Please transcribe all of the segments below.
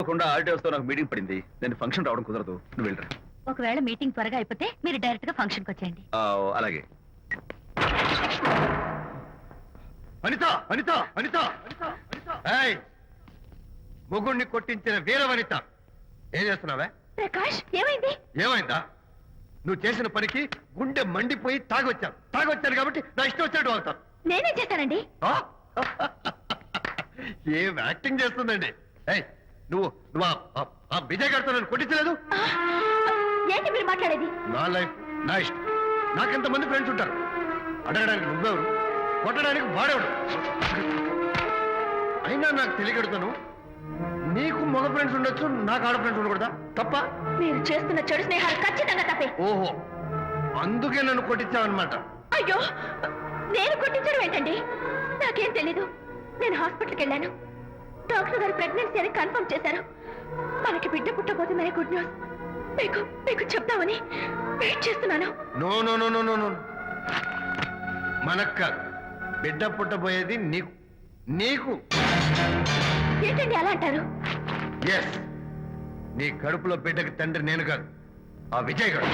తప్పకుండా ఆర్టీఓస్తో నాకు మీటింగ్ పడింది. నేను ఫంక్షన్ రావడం కుదరదు. నువ్వు వెళ్ళరా. ఒకవేళ మీటింగ్ త్వరగా అయిపోతే మీరు డైరెక్ట్ గా ఫంక్షన్కి వచ్చేయండి. అలాగే. అనిత అనిత అనిత ఏయ్, మొగుణ్ణి కొట్టించిన వీర వనిత, ఏం చేస్తున్నావే? ప్రకాష్, ఏమైంది? ఏమైందా? నువ్వు చేసిన పనికి గుండె మండిపోయి తాగొచ్చాను కాబట్టి నా ఇష్టం వచ్చినట్టు అవుతాను. నేనేం చేశానండి? ఏం యాక్టింగ్ చేస్తుందండి. ఏయ్, నువ్వు నువ్వు ఆ విజయ్ గారితో నన్ను కొట్టించలేదు. ఏంటి మీరు మాట్లాడేది? నా లైఫ్ నా ఇష్టం. నాకెంతమంది ఫ్రెండ్స్ ఉంటారు. అడగడానికి నువ్వెవరు, కొట్టడానికి వాడేవాడు. అయినా నాకు తెలియగడుతాను, నీకు మగ ఫ్రెండ్స్ ఉండొచ్చు, నాకు ఆడ ఫ్రెండ్స్ ఉండకూడదా? తప్ప? మీరు చేస్తున్న చెడు స్నేహాలు ఖచ్చితంగా తప్పే. ఓహో, అందుకే నన్ను కొట్టించావన్నమాట. అయ్యో, నేను కొట్టించడం ఏంటండి? నాకేం తెలీదు. నేను హాస్పిటల్కి వెళ్ళాను. డాక్టర్ గారు ప్రెగ్నెన్సీ అని కన్ఫర్మ్ చేశారు. మనకి బిడ్డ పుట్టబోతుందనే గుడ్ న్యూస్ మీకు మీకు చెప్తామని వెయిట్ చేస్తున్నాను. No no no no no no, మనక్క బిడ్డ పుట్టబోయేది నీకు. నీకు ఏంటండి అలా అంటారు? ఎస్, నీ కడుపులో బిడ్డకి తండ్రి నేను కాదు, ఆ విజయ్ గారు.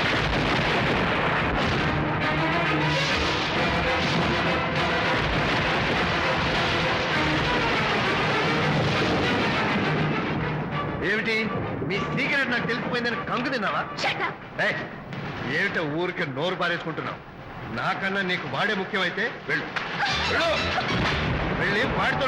ఏమిటి మీ సీక్రెట్ నాకు తెలిసిపోయిందని కంగు తిన్నావా? ఏమిటో ఊరికే నోరు పారేసుకుంటున్నావు? నాకన్నా నీకు వాడే ముఖ్యమైతే వెళ్ళు, వెళ్ళి వాడితో